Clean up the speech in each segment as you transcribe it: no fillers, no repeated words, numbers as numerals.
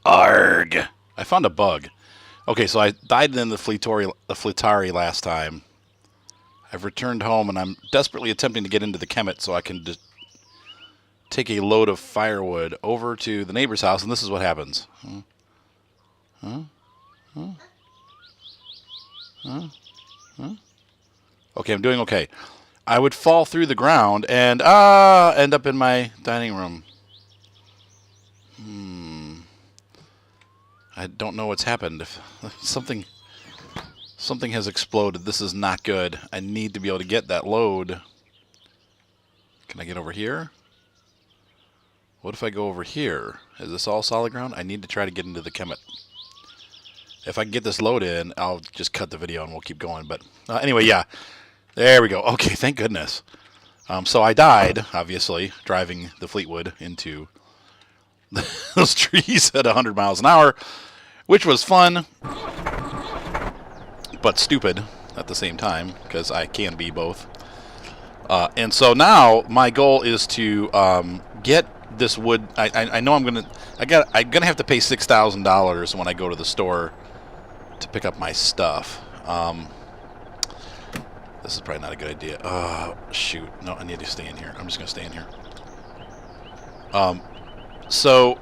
Arg! I found a bug. Okay, so I died in the Fleetari last time. I've returned home, and I'm desperately attempting to get into the Kemet so I can take a load of firewood over to the neighbor's house, and this is what happens. Okay, I'm doing okay. I would fall through the ground and end up in my dining room. I don't know what's happened. If something has exploded. This is not good. I need to be able to get that load. Can I get over here? What if I go over here? Is this all solid ground? I need to try to get into the Kemet. If I can get this load in, I'll just cut the video and we'll keep going. But anyway, yeah. There we go. Okay, thank goodness. So I died, obviously, driving the Fleetwood into those trees at 100 miles an hour, which was fun, but stupid at the same time, because I can be both. And so now my goal is to get this wood. I know I'm gonna have to pay $6,000 when I go to the store to pick up my stuff. This is probably not a good idea. Shoot. No, I need to stay in here. I'm just gonna stay in here. So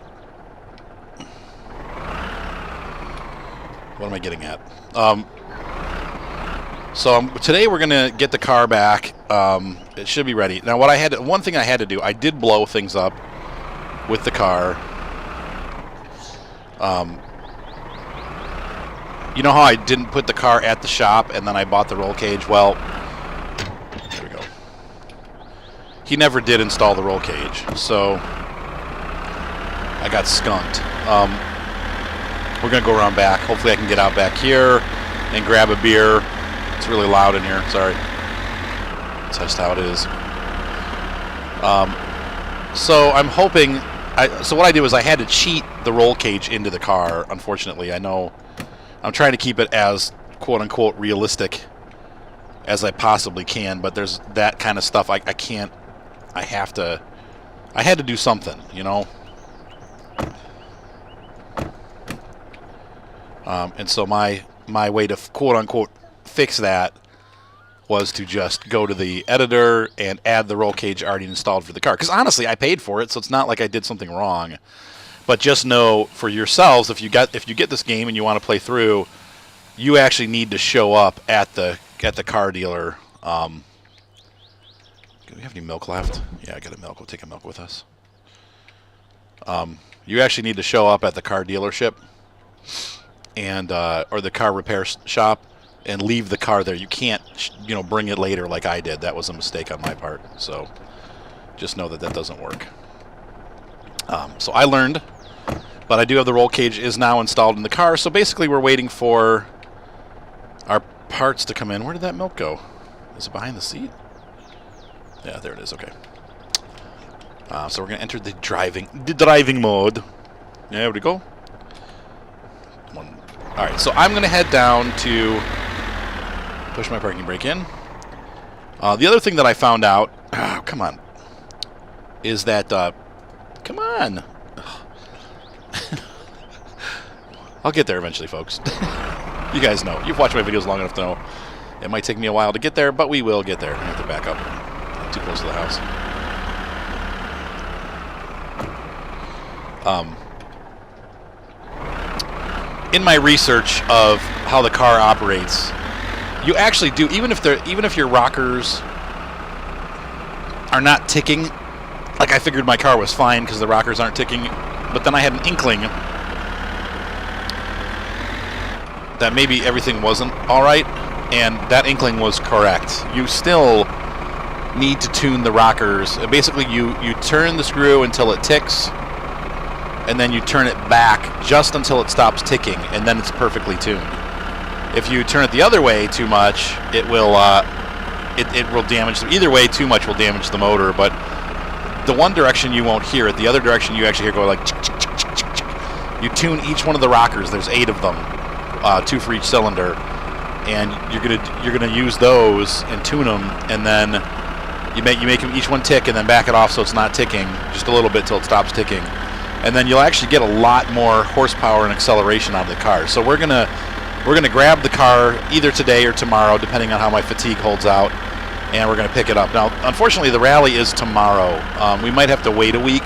what am I getting at? Today we're gonna get the car back. It should be ready. Now, one thing I had to do, I did blow things up with the car. You know how I didn't put the car at the shop and then I bought the roll cage? Well, there we go. He never did install the roll cage, so I got skunked. We're going to go around back. Hopefully I can get out back here and grab a beer. It's really loud in here. Sorry. That's just how it is. So I'm hoping... So what I did was I had to cheat the roll cage into the car, unfortunately. I know I'm trying to keep it as quote-unquote realistic as I possibly can, but there's that kind of stuff I can't... I had to do something, you know? And so my way to quote-unquote fix that was to just go to the editor and add the roll cage already installed for the car. Because honestly, I paid for it, so it's not like I did something wrong. But just know for yourselves, if you get this game and you want to play through, you actually need to show up at the car dealer. Do we have any milk left? Yeah, I got a milk. We'll take a milk with us. You actually need to show up at the car dealership and or the car repair shop and leave the car there. You can't, bring it later like I did. That was a mistake on my part. So just know that doesn't work. So I learned, but I do have the roll cage is now installed in the car. So basically we're waiting for our parts to come in. Where did that milk go? Is it behind the seat? Yeah, there it is. Okay. So we're going to enter the driving mode. There we go. All right, so I'm going to head down to push my parking brake in. The other thing that I found out, come on, is that, come on. I'll get there eventually, folks. You guys know. You've watched my videos long enough to know it might take me a while to get there, but we will get there. I have to back up. Not too close to the house. In my research of how the car operates, you actually do, even if your rockers are not ticking, like I figured my car was fine because the rockers aren't ticking, but then I had an inkling that maybe everything wasn't alright, and that inkling was correct. You still need to tune the rockers. Basically, you turn the screw until it ticks, and then you turn it back just until it stops ticking, and then it's perfectly tuned. If you turn it the other way too much, it will damage. Either way, too much will damage the motor. But the one direction you won't hear it. The other direction you actually hear go like. You tune each one of the rockers. There's 8 of them, 2 for each cylinder, and you're gonna use those and tune them, and then you make them each one tick, and then back it off so it's not ticking just a little bit till it stops ticking. and then you'll actually get a lot more horsepower and acceleration out of the car. So we're gonna grab the car either today or tomorrow, depending on how my fatigue holds out, and we're gonna pick it up. Now, unfortunately, the rally is tomorrow. We might have to wait a week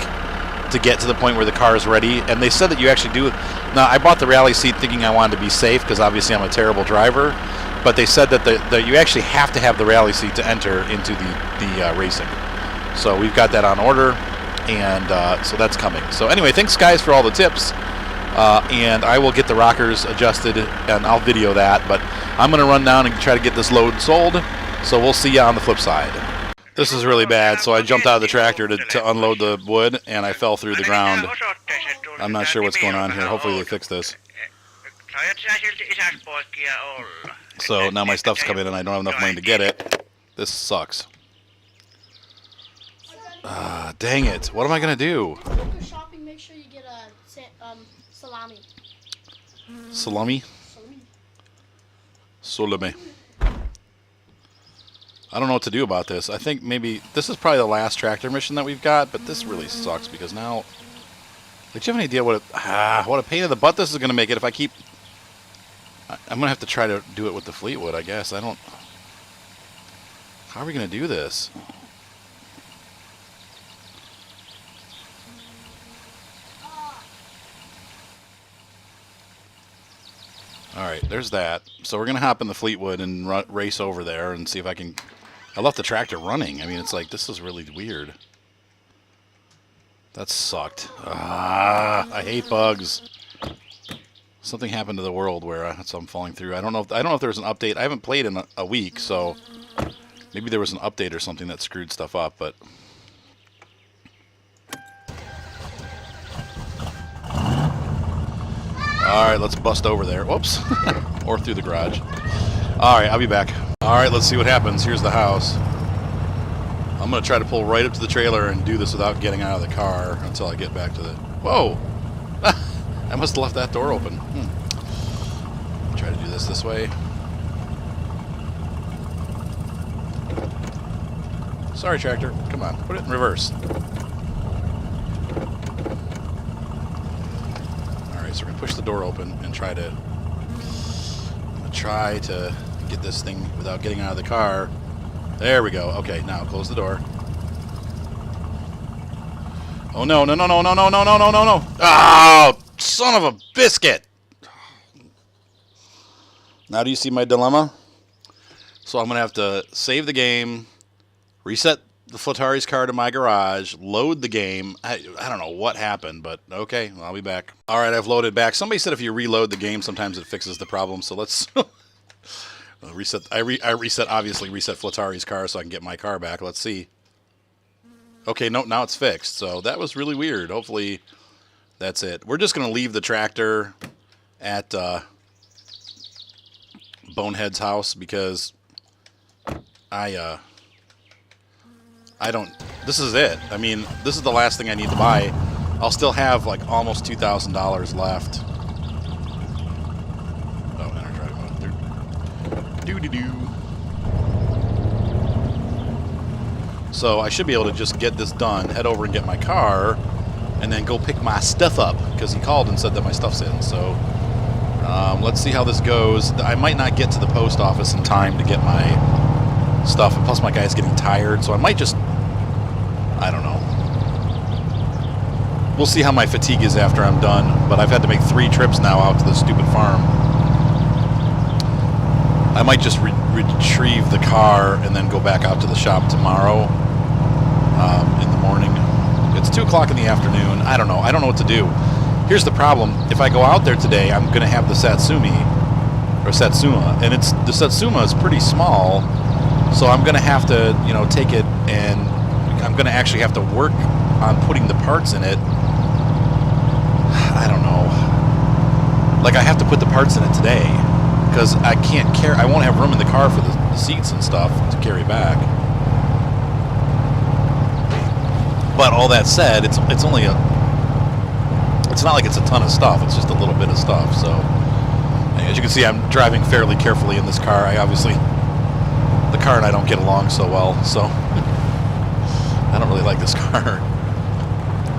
to get to the point where the car is ready, and they said that you actually do. Now, I bought the rally seat thinking I wanted to be safe because obviously I'm a terrible driver, but they said that you actually have to have the rally seat to enter into the racing. So we've got that on order, and so that's coming. So anyway, thanks guys for all the tips, and I will get the rockers adjusted and I'll video that, but I'm going to run down and try to get this load sold, so we'll see you on the flip side. This is really bad, so I jumped out of the tractor to unload the wood, and I fell through the ground. I'm not sure what's going on here. Hopefully they fix this. So now my stuff's coming in and I don't have enough money to get it. This sucks. Dang it. What am I going to do? If you're shopping, make sure you get a salami. Salami? Salami. I don't know what to do about this. I think maybe this is probably the last tractor mission that we've got, but this really sucks because now, like, do you have any idea what a pain in the butt this is going to make it if I keep... I'm going to have to try to do it with the Fleetwood, I guess. I don't... How are we going to do this? Alright, there's that. So we're going to hop in the Fleetwood and race over there and see if I can... I left the tractor running. I mean, it's like, this is really weird. That sucked. I hate bugs. Something happened to the world where so I'm falling through. I don't know if there's an update. I haven't played in a week, so maybe there was an update or something that screwed stuff up, but... Alright, let's bust over there. Whoops. Or through the garage. Alright, I'll be back. Alright, let's see what happens. Here's the house. I'm going to try to pull right up to the trailer and do this without getting out of the car until I get back to the... Whoa! I must have left that door open. Try to do this way. Sorry, tractor. Come on, put it in reverse. Alright, so we're going to push the door open and try to get this thing without getting out of the car. There we go. Okay, now close the door. Oh no, no, no, no, no, no, no, no, no, no, no. Oh, son of a biscuit. Now do you see my dilemma? So I'm going to have to save the game, reset the Flatari's car to my garage, load the game. I don't know what happened, but okay, I'll be back. All right, I've loaded back. Somebody said if you reload the game, sometimes it fixes the problem. So let's reset. Obviously reset Flatari's car so I can get my car back. Let's see. Okay, no, now it's fixed. So that was really weird. Hopefully that's it. We're just going to leave the tractor at Bonehead's house because I don't... This is it. I mean, this is the last thing I need to buy. I'll still have, like, almost $2,000 left. Oh, enter drive mode. Doo-doo-doo. So I should be able to just get this done, head over and get my car, and then go pick my stuff up, because he called and said that my stuff's in. So let's see how this goes. I might not get to the post office in time to get my stuff, and plus my guy's getting tired, so I might just... I don't know. We'll see how my fatigue is after I'm done, but I've had to make 3 trips now out to the stupid farm. I might just retrieve the car and then go back out to the shop tomorrow in the morning. It's 2 o'clock in the afternoon. I don't know. I don't know what to do. Here's the problem. If I go out there today, I'm going to have the Satsuma, and the Satsuma is pretty small, so I'm going to have to, you know, take it, and I'm going to actually have to work on putting the parts in it. I don't know. Like, I have to put the parts in it today, because I can't carry. I won't have room in the car for the seats and stuff to carry back. But all that said, it's only a... It's not like it's a ton of stuff. It's just a little bit of stuff. So, as you can see, I'm driving fairly carefully in this car. The car and I don't get along so well. So, I don't really like this car.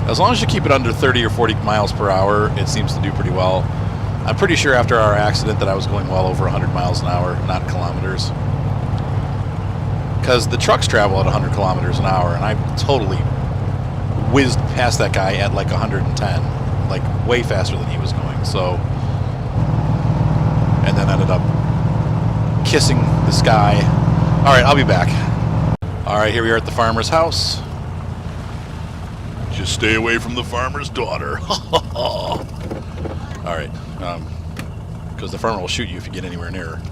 As long as you keep it under 30 or 40 miles per hour, it seems to do pretty well. I'm pretty sure after our accident that I was going well over 100 miles an hour, not kilometers. Because the trucks travel at 100 kilometers an hour, and I totally whizzed past that guy at like 110, like way faster than he was going. So, and then ended up kissing the sky. All right, I'll be back. All right, here we are at the farmer's house. Just stay away from the farmer's daughter. All right, because the farmer will shoot you if you get anywhere near her.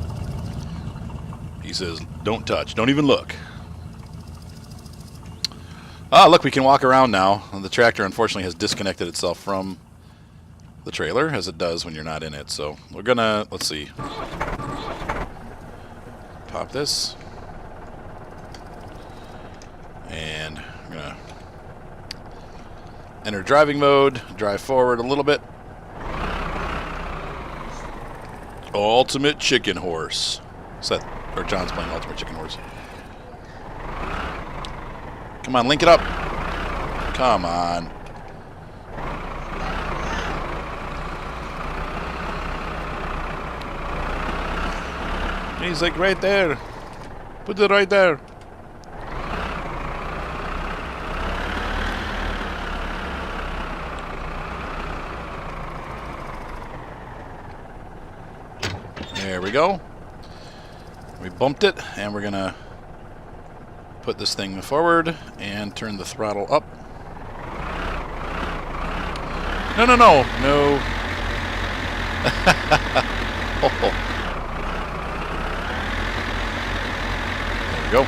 He says, don't touch, don't even look. Ah, look, we can walk around now. The tractor, unfortunately, has disconnected itself from the trailer, as it does when you're not in it. So we're gonna, let's see. Pop this. And we're gonna enter driving mode, drive forward a little bit. Ultimate Chicken Horse. Seth, or John's playing Ultimate Chicken Horse. Come on, link it up. Come on. He's like right there. Put it right there. There we go. We bumped it, and we're gonna put this thing forward and turn the throttle up. No, no, no, no. Oh. There we go.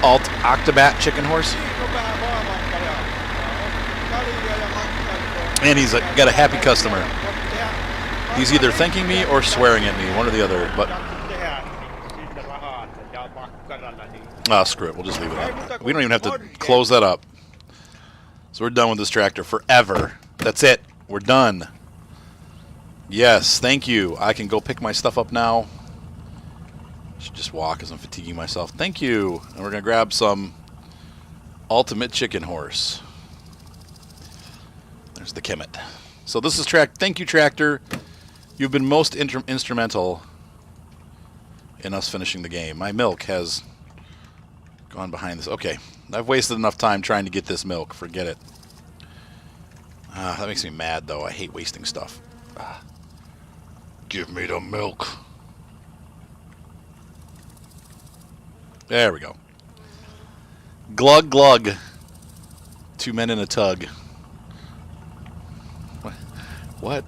Alt Octobat Chicken Horse. And he's got a happy customer. He's either thanking me or swearing at me, one or the other. But screw it, we'll just leave it up. We don't even have to close that up. So we're done with this tractor forever. That's it. We're done. Yes, thank you. I can go pick my stuff up now. Should just walk as I'm fatiguing myself. Thank you. And we're gonna grab some Ultimate Chicken Horse. There's the Kemet. So this is thank you, tractor. You've been most instrumental in us finishing the game. My milk has gone behind this. Okay, I've wasted enough time trying to get this milk. Forget it. That makes me mad, though. I hate wasting stuff. Give me the milk. There we go. Glug glug. Two men in a tug. What?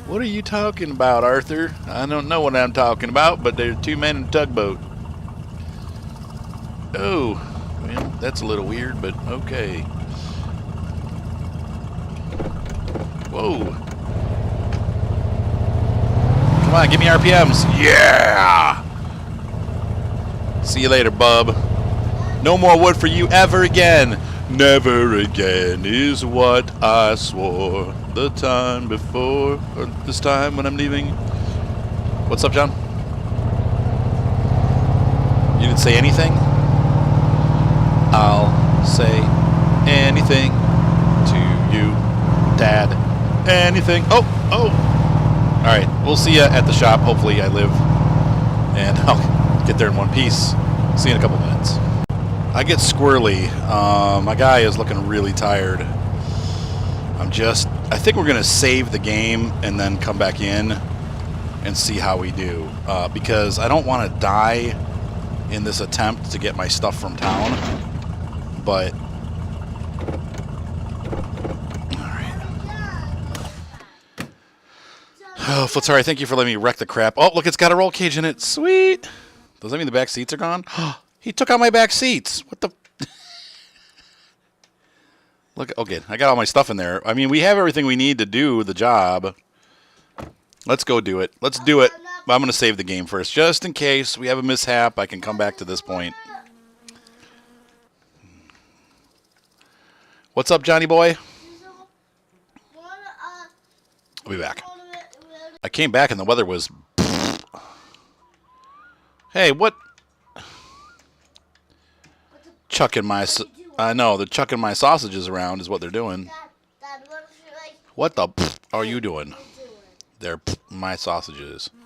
What are you talking about, Arthur? I don't know what I'm talking about, but there's two men in a tugboat. Oh, well, that's a little weird, but okay. Whoa. Come on, give me RPMs. Yeah! See you later, bub. No more wood for you ever again. Never again is what I swore the time before, or this time when I'm leaving. What's up, John? You didn't say anything? I'll say anything to you, Dad. Anything. Oh. All right, we'll see you at the shop. Hopefully I live, and I'll get there in one piece. See you in a couple minutes. I get squirrely. My guy is looking really tired. I think we're going to save the game and then come back in and see how we do. Because I don't want to die in this attempt to get my stuff from town. But, alright. Oh, Flitzari, thank you for letting me wreck the crap. Oh, look, it's got a roll cage in it. Sweet. Does that mean the back seats are gone? He took out my back seats. What the? Look, okay, I got all my stuff in there. I mean, we have everything we need to do the job. Let's go do it. Let's do it. But I'm going to save the game first. Just in case we have a mishap, I can come back to this point. What's up, Johnny boy? I'll be back. I came back and the weather was... Hey, what? Chucking my... I know, they're chucking my sausages around is what they're doing. Dad, what is it like? What the are you doing? Doing? They're my sausages. You're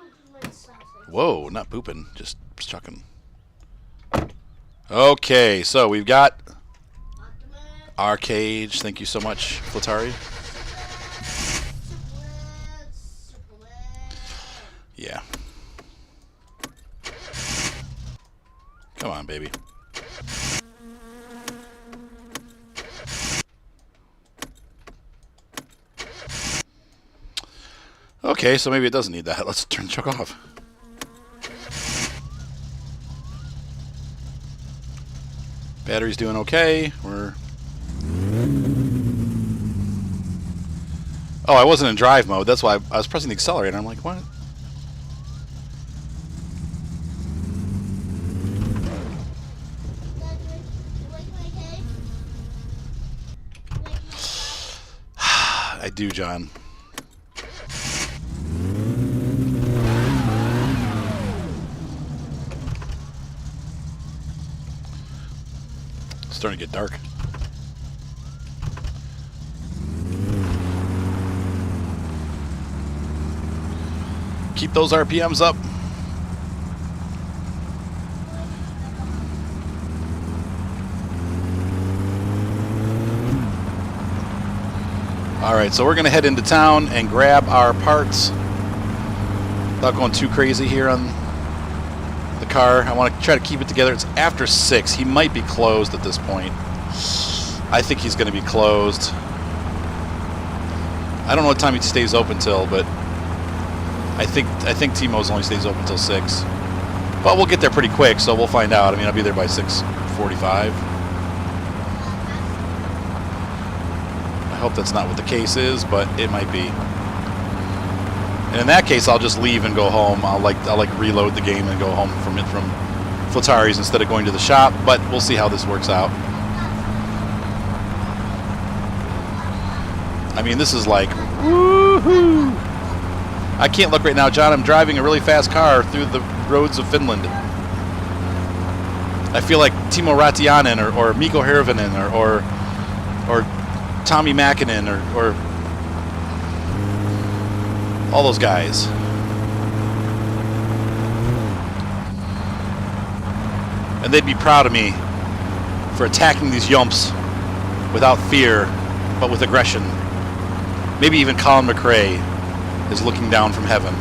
pooping my sausage. Whoa, not pooping, just chucking. Okay, so we've got our cage. Thank you so much, Flatari. Yeah. Come on, baby. Okay, so maybe it doesn't need that. Let's turn the truck off. Battery's doing okay. We're... Oh, I wasn't in drive mode. That's why I was pressing the accelerator. I'm like, what? Dad, you like my cake? You like my cake? I do, John. It's starting to get dark. Keep those RPMs up. Alright, so we're going to head into town and grab our parts. Not going too crazy here on the car. I want to try to keep it together. It's after 6. He might be closed at this point. I think he's going to be closed. I don't know what time he stays open till, but I think Timo's only stays open till 6. But we'll get there pretty quick, so we'll find out. I mean, I'll be there by 6:45. I hope that's not what the case is, but it might be. And in that case, I'll just leave and go home. I'll reload the game and go home from Flatari's instead of going to the shop. But we'll see how this works out. I mean, this is like woohoo! I can't look right now, John. I'm driving a really fast car through the roads of Finland. I feel like Timo Rautiainen or Mikko Hirvonen or Tommy Mäkinen or all those guys. And they'd be proud of me for attacking these yumps without fear, but with aggression. Maybe even Colin McRae is looking down from heaven,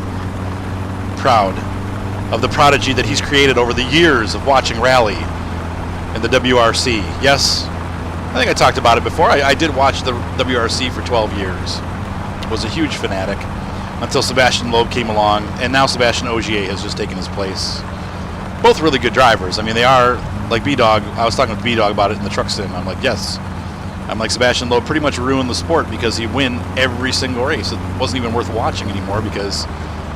proud of the prodigy that he's created over the years of watching rally in the WRC. Yes, I think I talked about it before. I did watch the WRC for 12 years. Was a huge fanatic until Sebastian Loeb came along, and now Sebastian Ogier has just taken his place. Both really good drivers. I mean, they are, like B-Dog, I was talking with B-Dog about it in the truck sim. I'm like, yes. I'm like, Sebastian Loeb pretty much ruined the sport because he'd win every single race. It wasn't even worth watching anymore because,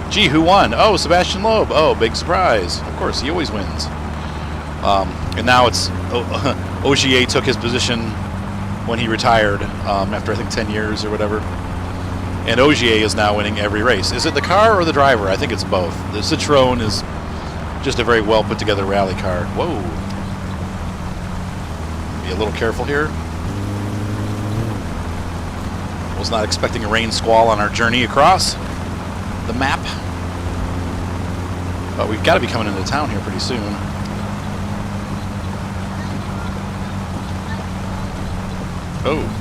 gee, who won? Oh, Sebastian Loeb. Oh, big surprise. Of course, he always wins. And now it's Ogier took his position when he retired after, I think, 10 years or whatever. And Ogier is now winning every race. Is it the car or the driver? I think it's both. The Citroën is just a very well put together rally car. Whoa. Be a little careful here. Was not expecting a rain squall on our journey across the map. But we've got to be coming into town here pretty soon. Oh.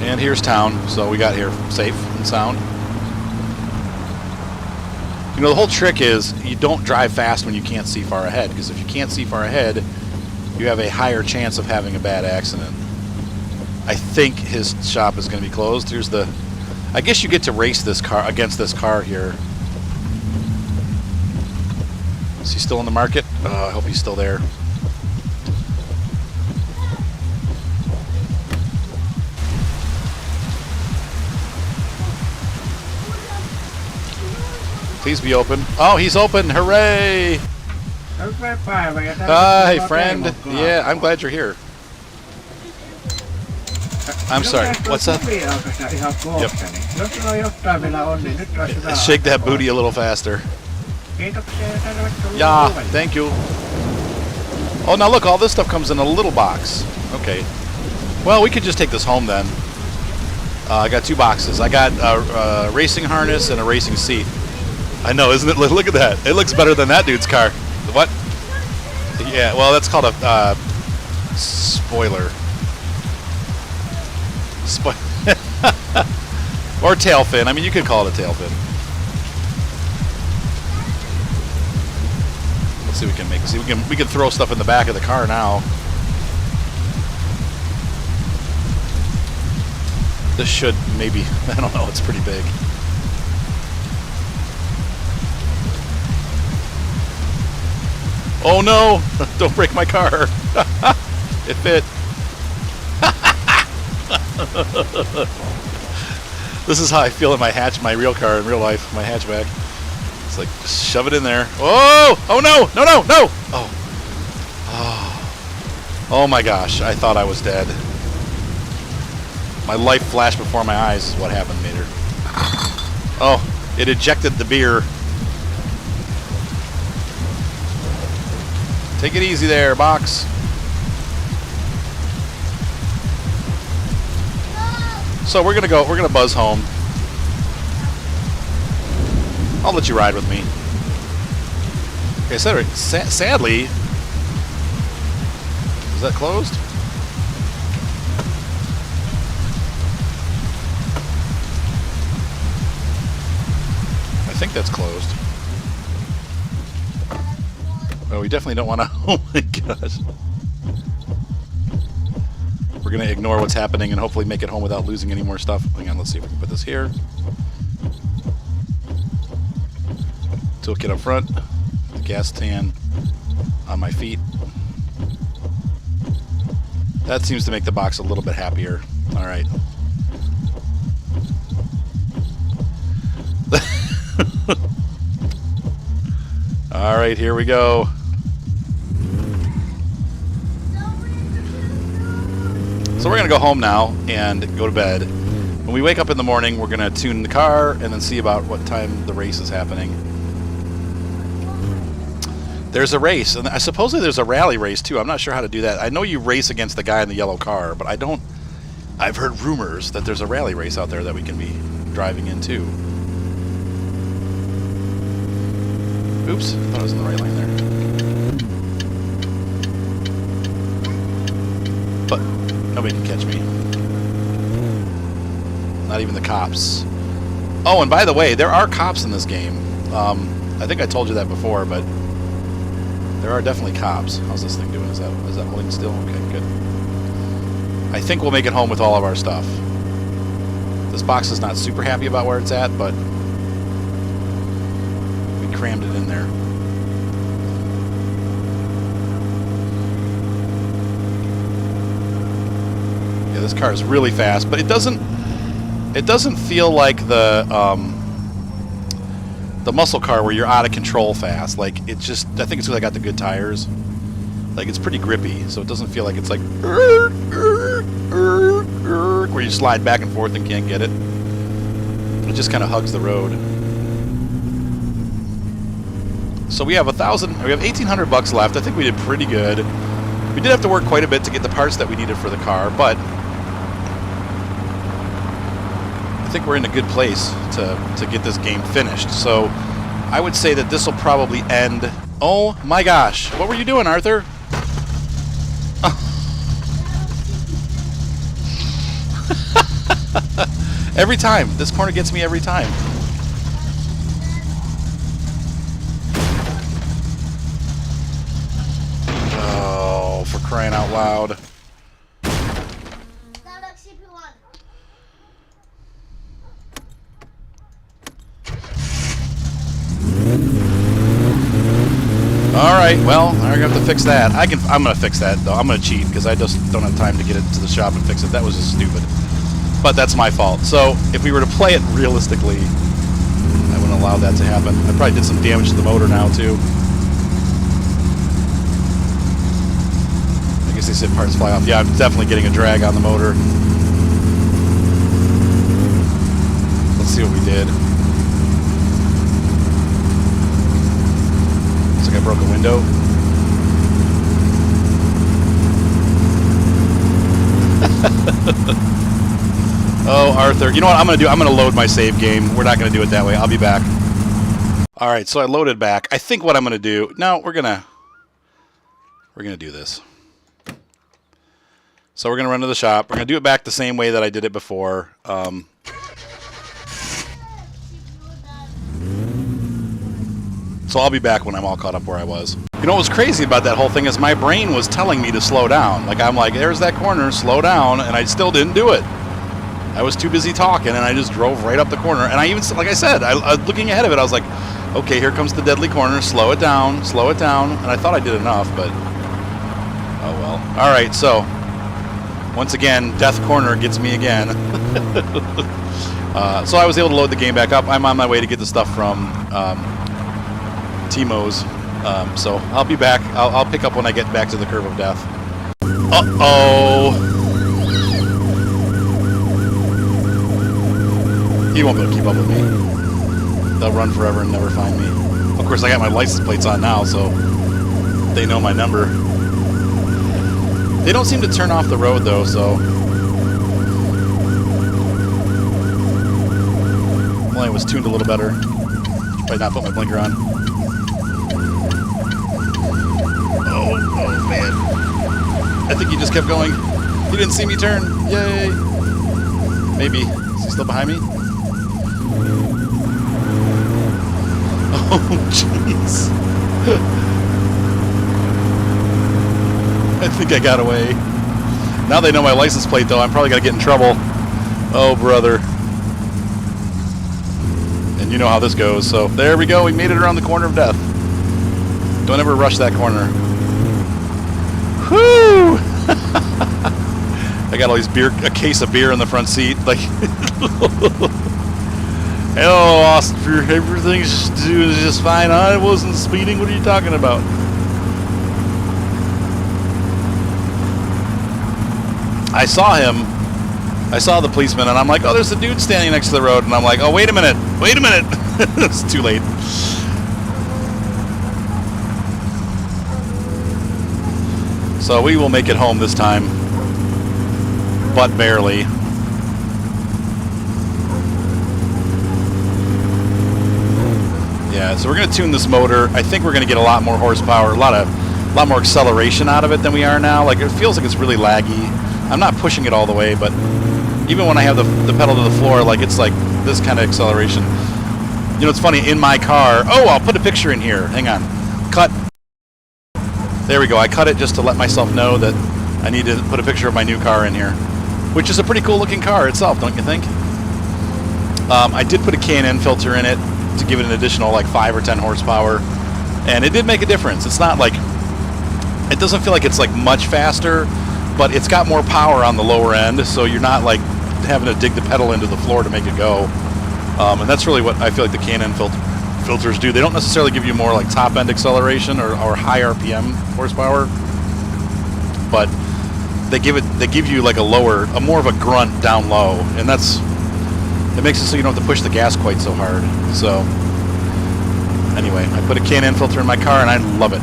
And here's town, so we got here safe and sound. You know, the whole trick is you don't drive fast when you can't see far ahead, because if you can't see far ahead, you have a higher chance of having a bad accident. I think his shop is going to be closed. Here's the... I guess you get to race this car against this car here. Is he still in the market? I hope he's still there. Please be open. Oh, he's open. Hooray! Hi, friend. Yeah, I'm glad you're here. I'm sorry. What's that? Yep. Shake that booty a little faster. Yeah, thank you. Oh, now look, all this stuff comes in a little box. Okay. Well, we could just take this home then. I got 2 boxes. I got a racing harness and a racing seat. I know, isn't it? Look at that. It looks better than that dude's car. What? Yeah, well, that's called a spoiler. Or tail fin. I mean, you could call it a tail fin. Let's see what we can make. See, we can throw stuff in the back of the car now. This should maybe, I don't know, it's pretty big. Oh no! Don't break my car. It fit. This is how I feel in my real car in real life, my hatchback. It's like, just shove it in there. Oh! Oh no! No, no, no! Oh. Oh. Oh my gosh, I thought I was dead. My life flashed before my eyes is what happened, Mater. Oh, it ejected the beer. Take it easy there, box. So we're gonna buzz home. I'll let you ride with me. Okay, sadly, is that closed? I think that's closed. Oh, we definitely don't want to. Oh my gosh. We're going to ignore what's happening and hopefully make it home without losing any more stuff. Hang on, let's see if we can put this here. Toolkit up front. The gas tan on my feet. That seems to make the box a little bit happier. All right. All right, here we go. So we're going to go home now and go to bed. When we wake up in the morning, we're going to tune the car and then see about what time the race is happening. There's a race, and supposedly there's a rally race too. I'm not sure how to do that. I know you race against the guy in the yellow car, but I've heard rumors that there's a rally race out there that we can be driving into. Oops, I thought I was in the right lane there. But nobody can catch me. Not even the cops. Oh, and by the way, there are cops in this game. I think I told you that before, but there are definitely cops. How's this thing doing? Is that holding still? Okay, good. I think we'll make it home with all of our stuff. This box is not super happy about where it's at, but we crammed it in there. Yeah, this car is really fast, but it doesn't feel like the muscle car where you're out of control fast. Like, I think it's because I got the good tires. Like, it's pretty grippy, so it doesn't feel like it's like where you slide back and forth and can't get it. It just kind of hugs the road. So we have 1,800 bucks left. I think we did pretty good. We did have to work quite a bit to get the parts that we needed for the car, but I think we're in a good place to get this game finished. So I would say that this will probably end. Oh my gosh, what were you doing, Arthur? Every time. This corner gets me every time. Oh, for crying out loud. Alright, well, I'm gonna have to fix that. I'm gonna fix that though. I'm gonna cheat because I just don't have time to get it to the shop and fix it. That was just stupid. But that's my fault. So if we were to play it realistically, I wouldn't allow that to happen. I probably did some damage to the motor now too. I guess they said parts fly off. Yeah, I'm definitely getting a drag on the motor. did. Looks like I broke a window. Oh, Arthur. You know what I'm going to do? I'm going to load my save game. We're not going to do it that way. I'll be back. All right, so I loaded back. I think what I'm going to do... No, we're going to do this. So we're going to run to the shop. We're going to do it back the same way that I did it before. So I'll be back when I'm all caught up where I was. You know what was crazy about that whole thing is my brain was telling me to slow down. Like, I'm like, there's that corner, slow down, and I still didn't do it. I was too busy talking, and I just drove right up the corner. And I even, like I said, looking ahead of it, I was like, okay, here comes the deadly corner, slow it down, and I thought I did enough, but oh well. All right, so once again, Death Corner gets me again. So I was able to load the game back up. I'm on my way to get the stuff from Timo's. So I'll be back. I'll pick up when I get back to the curve of death. Uh-oh. He won't be able to keep up with me. They'll run forever and never find me. Of course, I got my license plates on now, so they know my number. They don't seem to turn off the road, though, so... Well, I was tuned a little better. Probably not put my blinker on. Oh, man. I think he just kept going. He didn't see me turn. Yay. Maybe. Is he still behind me? Oh, jeez. I think I got away. Now they know my license plate, though. I'm probably going to get in trouble. Oh, brother. And you know how this goes. So there we go. We made it around the corner of death. Don't ever rush that corner. Whoo! I got all these a case of beer in the front seat. Like, hello, Austin. Everything's just fine. I wasn't speeding. What are you talking about? I saw him. I saw the policeman, and I'm like, oh, there's a dude standing next to the road. And I'm like, oh, wait a minute. Wait a minute. It's too late. So we will make it home this time. But barely. Yeah, so we're going to tune this motor. I think we're going to get a lot more horsepower, a lot more acceleration out of it than we are now. Like, it feels like it's really laggy. I'm not pushing it all the way, but even when I have the pedal to the floor, like, it's like this kind of acceleration. You know, it's funny, in my car... Oh, I'll put a picture in here. Hang on. Cut. There we go. I cut it just to let myself know that I need to put a picture of my new car in here, which is a pretty cool looking car itself, don't you think? I did put a K&N filter in it to give it an additional like 5 or 10 horsepower, and it did make a difference. It's not like, it doesn't feel like it's like much faster, but it's got more power on the lower end, so you're not like having to dig the pedal into the floor to make it go. And that's really what I feel like the K&N filters do. They don't necessarily give you more like top end acceleration or high RPM horsepower, but they give you like a more of a grunt down low, and it makes it so you don't have to push the gas quite so hard. So anyway, I put a K&N filter in my car, and I love it.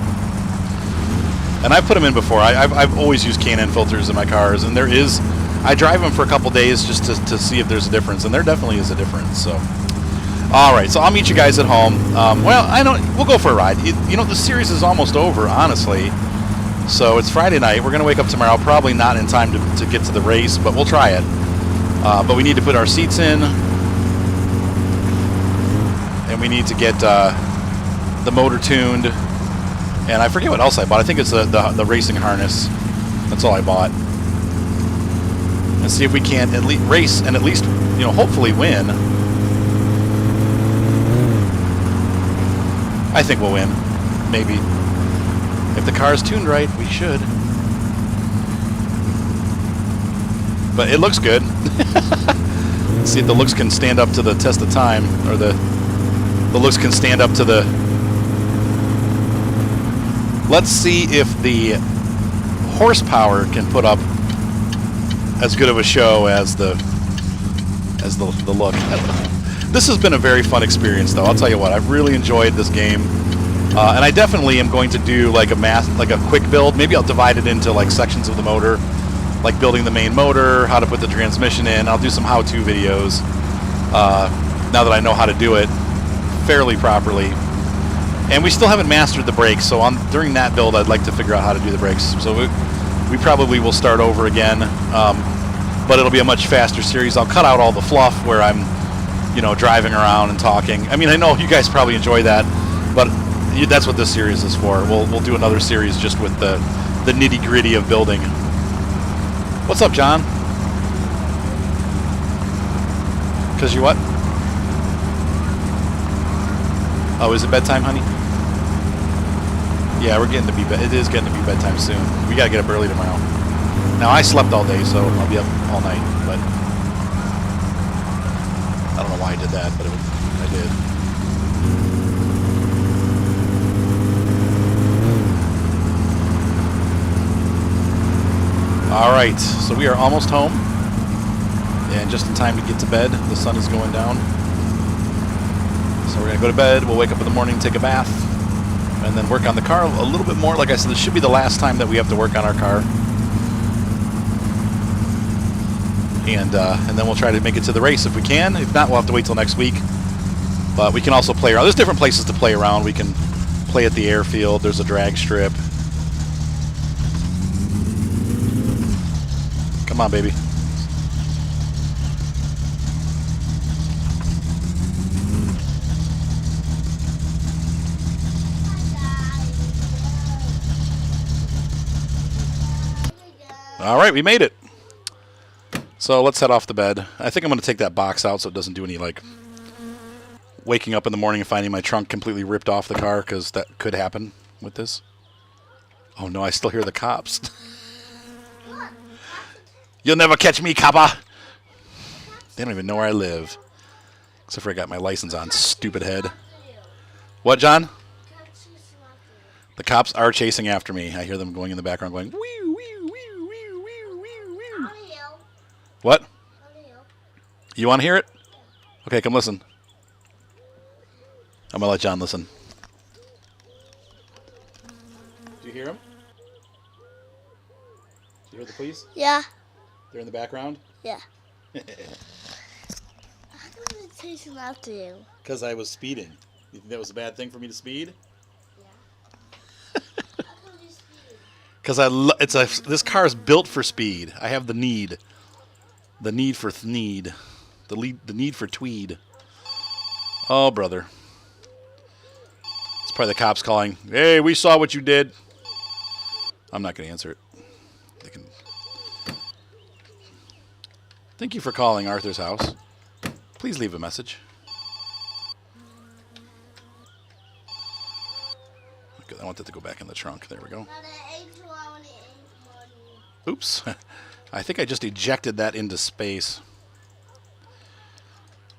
And I've put them in before. I've always used K&N filters in my cars, and I drive them for a couple days just to see if there's a difference, and there definitely is a difference. So, all right, so I'll meet you guys at home. We'll go for a ride. You know, the series is almost over, honestly. So it's Friday night. We're going to wake up tomorrow, probably not in time to get to the race, but we'll try it. But we need to put our seats in, and we need to get the motor tuned, and I forget what else I bought. I think it's the racing harness. That's all I bought. And see if we can't at least race and at least, you know, hopefully win. I think we'll win. Maybe. If the car is tuned right, we should. But it looks good. Let's see if the looks can stand up to the test of time, or the looks can stand up to the... Let's see if the horsepower can put up as good of a show as the look. This has been a very fun experience, though. I'll tell you what, I've really enjoyed this game, and I definitely am going to do like a quick build. Maybe I'll divide it into like sections of the motor, like building the main motor, how to put the transmission in. I'll do some how-to videos now that I know how to do it fairly properly. And we still haven't mastered the brakes, so during that build, I'd like to figure out how to do the brakes. So we probably will start over again, but it'll be a much faster series. I'll cut out all the fluff where I'm, driving around and talking. I mean, I know you guys probably enjoy that, but that's what this series is for. We'll do another series just with the nitty-gritty of building. What's up, John? Because you what? Oh, is it bedtime, honey? Yeah, it is getting to be bedtime soon. We gotta get up early tomorrow. Now, I slept all day, so I'll be up all night, but I don't know why I did that, but I did. Alright, so we are almost home, and just in time to get to bed. The sun is going down. So we're going to go to bed, we'll wake up in the morning, take a bath, and then work on the car a little bit more. Like I said, this should be the last time that we have to work on our car. And then we'll try to make it to the race if we can. If not, we'll have to wait till next week. But we can also play around. There's different places to play around. We can play at the airfield. There's a drag strip. Come on, baby. All right, we made it. So let's head off to bed. I think I'm going to take that box out so it doesn't do any, like, waking up in the morning and finding my trunk completely ripped off the car, because that could happen with this. Oh, no, I still hear the cops. You'll never catch me, copper. They don't even know where I live. Except for I got my license on, stupid head. What, John? The cops are chasing after me. I hear them going in the background going, wee, wee, wee, wee, wee, wee, wee. What? You want to hear it? Okay, come listen. I'm going to let John listen. Do you hear him? Do you hear the police? Yeah. They're in the background? Yeah. How come they're chasing after you? Because I was speeding. You think that was a bad thing for me to speed? Yeah. How come you speed? Because this car is built for speed. I have the need. The need for need. The need for tweed. Oh, brother. It's probably the cops calling. Hey, we saw what you did. I'm not going to answer it. They can. Thank you for calling Arthur's house. Please leave a message. Okay, I want that to go back in the trunk. There we go. Oops. I think I just ejected that into space.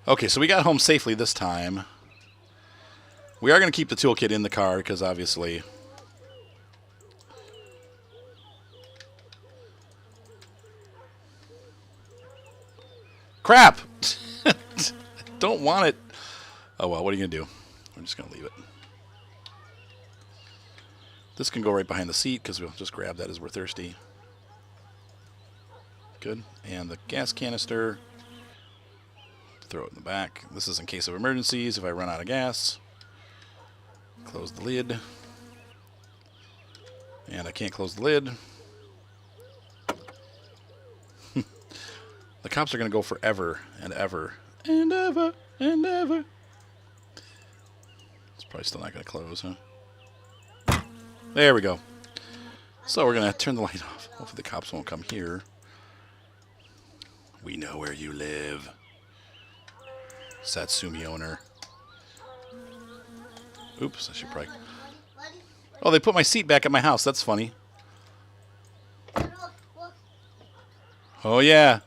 Okay, so we got home safely this time. We are going to keep the toolkit in the car because obviously... Crap! Don't want it. Oh well, what are you going to do? I'm just going to leave it. This can go right behind the seat because we'll just grab that as we're thirsty. Good. And the gas canister. Throw it in the back. This is in case of emergencies. If I run out of gas. Close the lid. And I can't close the lid. The cops are going to go forever and ever. And ever and ever. It's probably still not going to close, huh? There we go. So we're going to turn the light off. Hopefully the cops won't come here. We know where you live. Satsumi owner. Oops, I should probably... Oh, they put my seat back at my house. That's funny. Oh, yeah.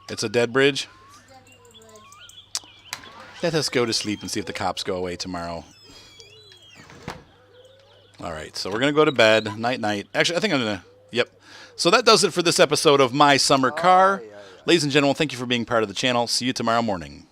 It's a dead bridge? Let us go to sleep and see if the cops go away tomorrow. All right, so we're going to go to bed. Night-night. Actually, I think I'm going to... Yep. So that does it for this episode of My Summer Car. Ladies and gentlemen, thank you for being part of the channel. See you tomorrow morning.